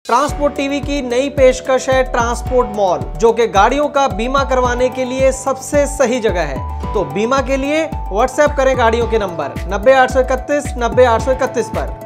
Transport TV की नई पेशकश है ट्रांसपोर्ट मॉल, जो कि गाड़ियों का बीमा करवाने के लिए सबसे सही जगह है। तो बीमा के लिए व्हाट्सएप करें गाड़ियों के नंबर 90 831 90 831 पर।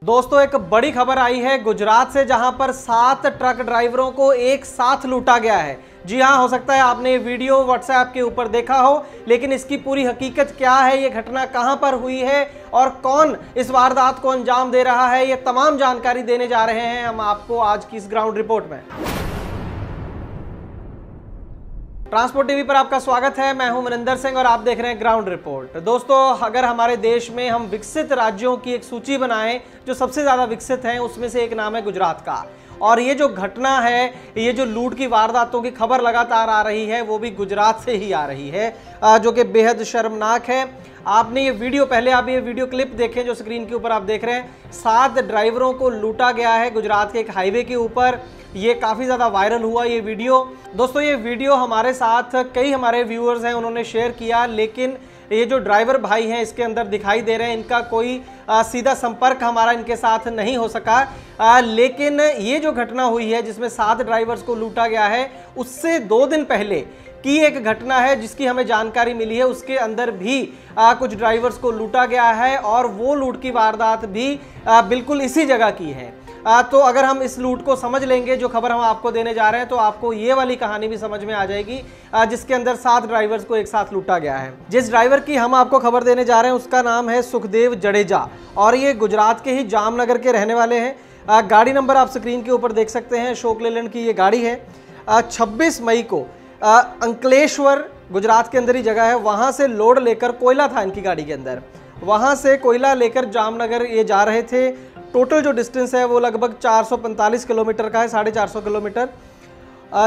दोस्तों, एक बड़ी खबर आई है गुजरात से, जहां पर 7 ट्रक ड्राइवरों को एक साथ लूटा गया है। जी हां, हो सकता है आपने ये वीडियो व्हाट्सएप के ऊपर देखा हो, लेकिन इसकी पूरी हकीकत क्या है, ये घटना कहां पर हुई है और कौन इस वारदात को अंजाम दे रहा है, ये तमाम जानकारी देने जा रहे हैं हम आपको आज की इस ग्राउंड रिपोर्ट में। ट्रांसपोर्ट टीवी पर आपका स्वागत है। मैं हूं मनिंदर सिंह और आप देख रहे हैं ग्राउंड रिपोर्ट। दोस्तों, अगर हमारे देश में हम विकसित राज्यों की एक सूची बनाएं जो सबसे ज्यादा विकसित हैं, उसमें से एक नाम है गुजरात का। और ये जो घटना है, ये जो लूट की वारदातों की खबर लगातार आ रही है, वो भी गुजरात से ही आ रही है, जो कि बेहद शर्मनाक है। आपने ये वीडियो, पहले आप ये वीडियो क्लिप देखें जो स्क्रीन के ऊपर आप देख रहे हैं। 7 ड्राइवरों को लूटा गया है गुजरात के एक हाईवे के ऊपर। ये काफ़ी ज़्यादा वायरल हुआ ये वीडियो। दोस्तों, ये वीडियो हमारे साथ कई हमारे व्यूअर्स हैं, उन्होंने शेयर किया, लेकिन ये जो ड्राइवर भाई हैं इसके अंदर दिखाई दे रहे हैं, इनका कोई सीधा संपर्क हमारा इनके साथ नहीं हो सका। लेकिन ये जो घटना हुई है जिसमें 7 ड्राइवर्स को लूटा गया है, उससे 2 दिन पहले की एक घटना है जिसकी हमें जानकारी मिली है। उसके अंदर भी कुछ ड्राइवर्स को लूटा गया है और वो लूट की वारदात भी बिल्कुल इसी जगह की है। तो अगर हम इस लूट को समझ लेंगे, जो खबर हम आपको देने जा रहे हैं, तो आपको ये वाली कहानी भी समझ में आ जाएगी, जिसके अंदर 7 ड्राइवर्स को एक साथ लूटा गया है। जिस ड्राइवर की हम आपको खबर देने जा रहे हैं उसका नाम है सुखदेव जडेजा और ये गुजरात के ही जामनगर के रहने वाले हैं। गाड़ी नंबर आप स्क्रीन के ऊपर देख सकते हैं, अशोक लेलैंड की ये गाड़ी है। 26 मई को अंकलेश्वर, गुजरात के अंदर ही जगह है, वहाँ से लोड लेकर, कोयला था इनकी गाड़ी के अंदर, वहाँ से कोयला लेकर जामनगर ये जा रहे थे। टोटल जो डिस्टेंस है वो लगभग 445 किलोमीटर का है, 450 किलोमीटर।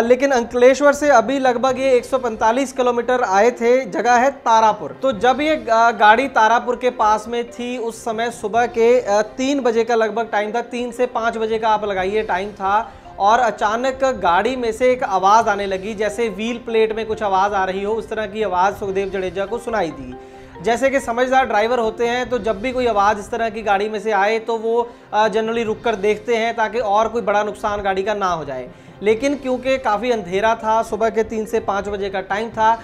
लेकिन अंकलेश्वर से अभी लगभग ये 145 किलोमीटर आए थे। जगह है तारापुर। तो जब ये गाड़ी तारापुर के पास में थी, उस समय सुबह के 3 बजे का लगभग टाइम था, 3 से 5 बजे का आप लगाइए टाइम था। और अचानक गाड़ी में से एक आवाज़ आने लगी, जैसे व्हील प्लेट में कुछ आवाज़ आ रही हो, उस तरह की आवाज़ सुखदेव जडेजा को सुनाई दी। जैसे कि समझदार ड्राइवर होते हैं, तो जब भी कोई आवाज़ इस तरह की गाड़ी में से आए तो वो जनरली रुक कर देखते हैं ताकि और कोई बड़ा नुकसान गाड़ी का ना हो जाए। लेकिन क्योंकि काफ़ी अंधेरा था, सुबह के 3 से 5 बजे का टाइम था,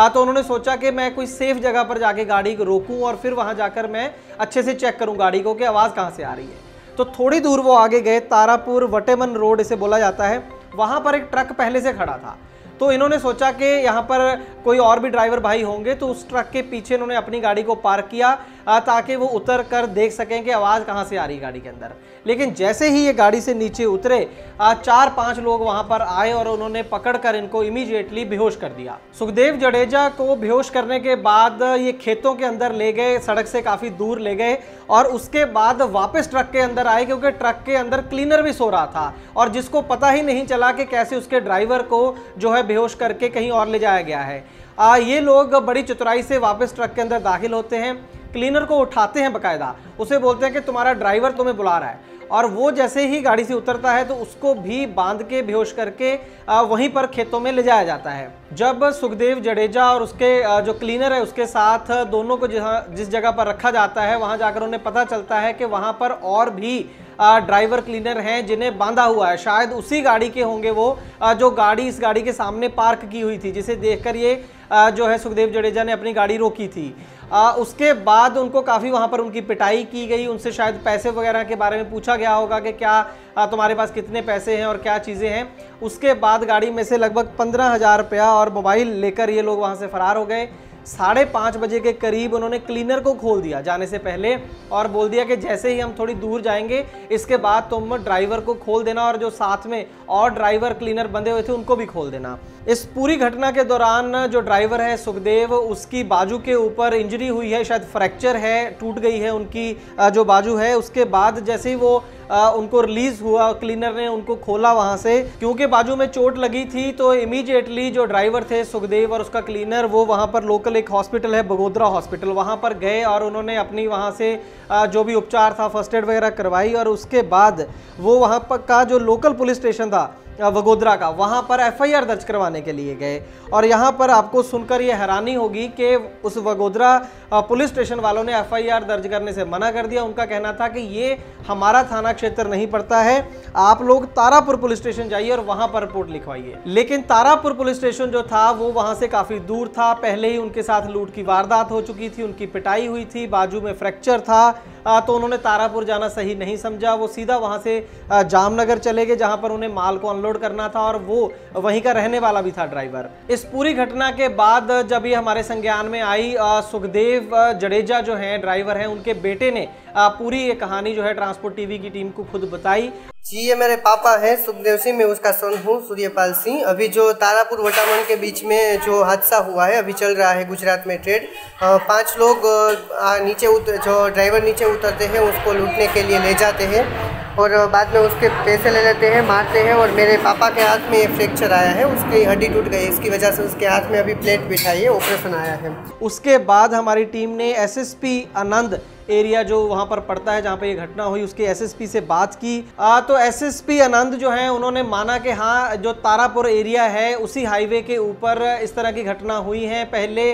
तो उन्होंने सोचा कि मैं कोई सेफ जगह पर जाके गाड़ी को रोकूं और फिर वहाँ जाकर मैं अच्छे से चेक करूँ गाड़ी को कि आवाज़ कहाँ से आ रही है। तो थोड़ी दूर वो आगे गए, तारापुर वटेमन रोड इसे बोला जाता है, वहाँ पर एक ट्रक पहले से खड़ा था। तो इन्होंने सोचा कि यहाँ पर कोई और भी ड्राइवर भाई होंगे, तो उस ट्रक के पीछे इन्होंने अपनी गाड़ी को पार्क किया ताकि वो उतर कर देख सकें कि आवाज़ कहाँ से आ रही है गाड़ी के अंदर। लेकिन जैसे ही ये गाड़ी से नीचे उतरे, 4-5 लोग वहाँ पर आए और उन्होंने पकड़कर इनको इमीडिएटली बेहोश कर दिया। सुखदेव जडेजा को बेहोश करने के बाद ये खेतों के अंदर ले गए, सड़क से काफ़ी दूर ले गए और उसके बाद वापस ट्रक के अंदर आए, क्योंकि ट्रक के अंदर क्लीनर भी सो रहा था और जिसको पता ही नहीं चला कि कैसे उसके ड्राइवर को जो है बेहोश करके कहीं और ले जाया गया है। ये लोग बड़ी चतुराई से वापस ट्रक के अंदर दाखिल होते हैं, क्लीनर को उठाते हैं, बकायदा उसे बोलते हैं कि तुम्हारा ड्राइवर तुम्हें बुला रहा है, और वो जैसे ही गाड़ी से उतरता है तो उसको भी बांध के बेहोश करके वहीं पर खेतों में ले जाया जाता है। जब सुखदेव जडेजा और उसके जो क्लीनर है उसके साथ दोनों को जिस जगह पर रखा जाता है, वहां जाकर उन्हें पता चलता है कि वहां पर और भी ड्राइवर क्लीनर हैं जिन्हें बांधा हुआ है। शायद उसी गाड़ी के होंगे वो, जो गाड़ी इस गाड़ी के सामने पार्क की हुई थी, जिसे देखकर ये जो है सुखदेव जडेजा ने अपनी गाड़ी रोकी थी। उसके बाद उनको काफ़ी वहाँ पर उनकी पिटाई की गई, उनसे शायद पैसे वगैरह के बारे में पूछा गया होगा कि क्या तुम्हारे पास कितने पैसे हैं और क्या चीज़ें हैं। उसके बाद गाड़ी में से लगभग 15,000 रुपया और मोबाइल लेकर ये लोग वहाँ से फरार हो गए। 5:30 बजे के करीब उन्होंने क्लीनर को खोल दिया जाने से पहले और बोल दिया कि जैसे ही हम थोड़ी दूर जाएंगे, इसके बाद तुम ड्राइवर को खोल देना और जो साथ में और ड्राइवर क्लीनर बंधे हुए थे उनको भी खोल देना। इस पूरी घटना के दौरान जो ड्राइवर है सुखदेव, उसकी बाजू के ऊपर इंजरी हुई है, शायद फ्रैक्चर है, टूट गई है उनकी जो बाजू है। उसके बाद जैसे ही वो उनको रिलीज हुआ, क्लीनर ने उनको खोला वहां से, क्योंकि बाजू में चोट लगी थी। तो इमीडिएटली जो ड्राइवर थे सुखदेव और उसका क्लीनर, वो वहां पर लोकल एक हॉस्पिटल है बगोदरा हॉस्पिटल, वहां पर गए और उन्होंने अपनी वहां से जो भी उपचार था, फर्स्ट एड वगैरह करवाई। और उसके बाद वो वहां पर का जो लोकल पुलिस स्टेशन था वगोदरा का, वहां पर एफआईआर दर्ज करवाने के लिए गए। और यहां पर आपको सुनकर ये हैरानी होगी कि उस वगोदरा पुलिस स्टेशन वालों ने एफआईआर दर्ज करने से मना कर दिया। उनका कहना था कि ये हमारा थाना क्षेत्र नहीं पड़ता है, आप लोग तारापुर पुलिस स्टेशन जाइए और वहां पर रिपोर्ट लिखवाइए। लेकिन तारापुर पुलिस स्टेशन जो था वो वहां से काफी दूर था, पहले ही उनके साथ लूट की वारदात हो चुकी थी, उनकी पिटाई हुई थी, बाजू में फ्रैक्चर था। तो उन्होंने तारापुर जाना सही नहीं समझा, वो सीधा वहां से जामनगर चले गए, जहां पर उन्हें माल को अनलोड करना था और वो वहीं का रहने वाला भी था ड्राइवर। इस पूरी घटना के बाद जब ये हमारे संज्ञान में आई, सुखदेव जडेजा जो हैं ड्राइवर हैं, उनके बेटे ने पूरी ये कहानी जो है ट्रांसपोर्ट टीवी की टीम को खुद बताई। जी, ये मेरे पापा हैं सुखदेव सिंह, मैं उसका सन हूँ सूर्यपाल सिंह। अभी जो तारापुर वटामन के बीच में जो हादसा हुआ है, अभी चल रहा है गुजरात में ट्रेड, 5 लोग नीचे जो ड्राइवर नीचे उतरते हैं उसको लूटने के लिए ले जाते हैं और बाद में उसके पैसे ले लेते हैं, मारते हैं। और मेरे पापा के हाथ में ये फ्रैक्चर आया है, उसकी हड्डी टूट गई, इसकी वजह से उसके हाथ में अभी प्लेट बिठाई है, ऑपरेशन आया है। उसके बाद हमारी टीम ने एसएसपी आनंद एरिया जो वहां पर पड़ता है जहां पे ये घटना हुई, उसके एसएसपी से बात की। तो एसएसपी आनंद जो हैं उन्होंने माना कि हाँ, जो तारापुर एरिया है उसी हाईवे के ऊपर इस तरह की घटना हुई है। पहले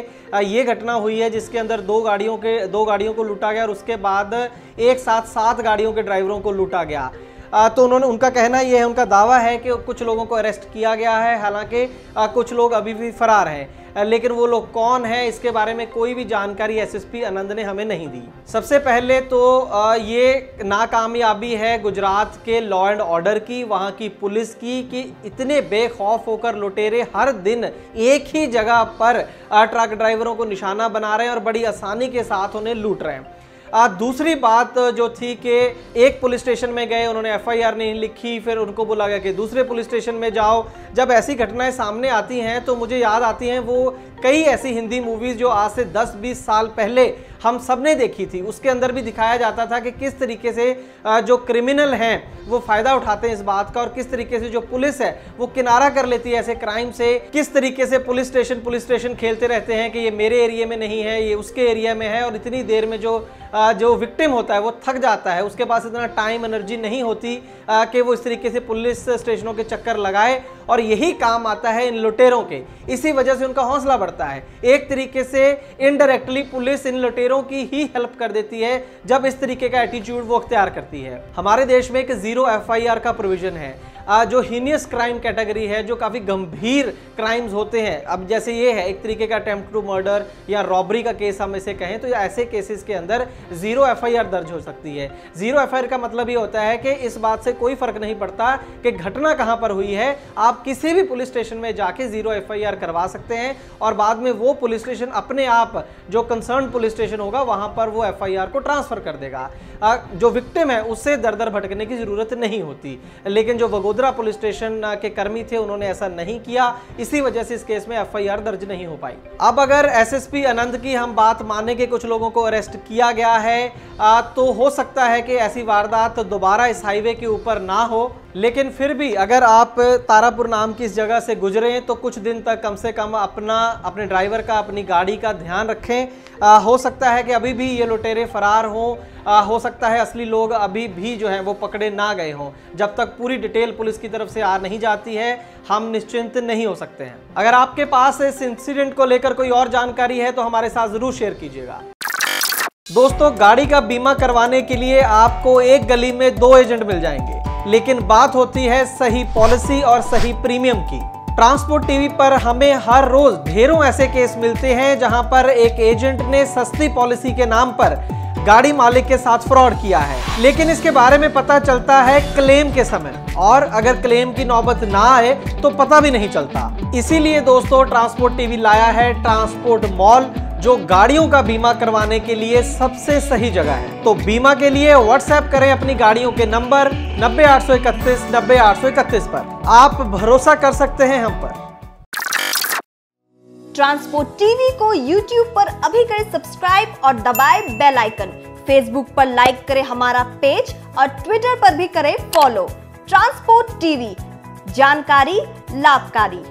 ये घटना हुई है जिसके अंदर 2 गाड़ियों को लूटा गया और उसके बाद एक साथ 7 गाड़ियों के ड्राइवरों को लूटा गया। तो उनका कहना ये है, उनका दावा है कि कुछ लोगों को अरेस्ट किया गया है, हालांकि कुछ लोग अभी भी फरार हैं, लेकिन वो लोग कौन है इसके बारे में कोई भी जानकारी एसएसपी आनंद ने हमें नहीं दी। सबसे पहले तो ये नाकामयाबी है गुजरात के लॉ एंड ऑर्डर की, वहाँ की पुलिस की, कि इतने बेखौफ होकर लुटेरे हर दिन एक ही जगह पर ट्रक ड्राइवरों को निशाना बना रहे हैं और बड़ी आसानी के साथ उन्हें लूट रहे हैं। दूसरी बात जो थी कि एक पुलिस स्टेशन में गए, उन्होंने एफआईआर नहीं लिखी, फिर उनको बोला गया कि दूसरे पुलिस स्टेशन में जाओ। जब ऐसी घटनाएं सामने आती हैं तो मुझे याद आती हैं वो कई ऐसी हिंदी मूवीज़ जो आज से 10-20 साल पहले हम सब ने देखी थी। उसके अंदर भी दिखाया जाता था कि किस तरीके से जो क्रिमिनल हैं वो फ़ायदा उठाते हैं इस बात का, और किस तरीके से जो पुलिस है वो किनारा कर लेती है ऐसे क्राइम से। किस तरीके से पुलिस स्टेशन खेलते रहते हैं कि ये मेरे एरिया में नहीं है, ये उसके एरिया में है, और इतनी देर में जो विक्टिम होता है वो थक जाता है, उसके पास इतना टाइम एनर्जी नहीं होती कि वो इस तरीके से पुलिस स्टेशनों के चक्कर लगाए, और यही काम आता है इन लुटेरों के। इसी वजह से उनका हौसला बढ़ता है। एक तरीके से इनडायरेक्टली पुलिस इन लुटेरों की ही हेल्प कर देती है जब इस तरीके का एटीट्यूड वो अख्तियार करती है। हमारे देश में एक 0 एफआईआर का प्रोविजन है, जो हीनियस क्राइम कैटेगरी है, जो काफ़ी गंभीर क्राइम्स होते हैं। अब जैसे ये है एक तरीके का अटेम्प्ट टू मर्डर या रॉबरी का केस हम इसे कहें, तो ऐसे केसेस के अंदर 0 एफआईआर दर्ज हो सकती है। 0 एफआईआर का मतलब ये होता है कि इस बात से कोई फर्क नहीं पड़ता कि घटना कहाँ पर हुई है, आप किसी भी पुलिस स्टेशन में जाके 0 एफआईआर करवा सकते हैं और बाद में वो पुलिस स्टेशन अपने आप, जो कंसर्न पुलिस स्टेशन होगा, वहां पर वो एफआईआर को ट्रांसफर कर देगा। जो विक्टिम है उससे दर दर भटकने की जरूरत नहीं होती। लेकिन जो वगोदरा पुलिस स्टेशन के कर्मी थे उन्होंने ऐसा नहीं किया, इसी वजह से इस केस में एफआईआर दर्ज नहीं हो पाई। अब अगर एसएसपी आनंद की हम बात माने कि कुछ लोगों को अरेस्ट किया गया है, तो हो सकता है कि ऐसी वारदात दोबारा इस हाईवे के ऊपर ना हो। लेकिन फिर भी अगर आप तारापुर नाम की इस जगह से गुजरें तो कुछ दिन तक कम से कम अपने ड्राइवर का, अपनी गाड़ी का ध्यान रखें। हो सकता है कि अभी भी ये लुटेरे फरार हों, हो सकता है असली लोग अभी भी जो हैं वो पकड़े ना गए हों। जब तक पूरी डिटेल पुलिस की तरफ से आ नहीं जाती है हम निश्चिंत नहीं हो सकते हैं। अगर आपके पास इस इंसिडेंट को लेकर कोई और जानकारी है तो हमारे साथ जरूर शेयर कीजिएगा। दोस्तों, गाड़ी का बीमा करवाने के लिए आपको एक गली में 2 एजेंट मिल जाएंगे, लेकिन बात होती है सही पॉलिसी और सही प्रीमियम की। ट्रांसपोर्ट टीवी पर हमें हर रोज ढेरों ऐसे केस मिलते हैं जहां पर एक एजेंट ने सस्ती पॉलिसी के नाम पर गाड़ी मालिक के साथ फ्रॉड किया है, लेकिन इसके बारे में पता चलता है क्लेम के समय, और अगर क्लेम की नौबत ना आए तो पता भी नहीं चलता। इसीलिए दोस्तों, ट्रांसपोर्ट टीवी लाया है ट्रांसपोर्ट मॉल, जो गाड़ियों का बीमा करवाने के लिए सबसे सही जगह है। तो बीमा के लिए व्हाट्सएप करें अपनी गाड़ियों के नंबर 90-831 90-831 पर। आप भरोसा कर सकते हैं हम पर। ट्रांसपोर्ट टीवी को YouTube पर अभी करें सब्सक्राइब और दबाएं बेल आइकन। फेसबुक पर लाइक करें हमारा पेज और ट्विटर पर भी करें फॉलो। ट्रांसपोर्ट टीवी, जानकारी लाभकारी।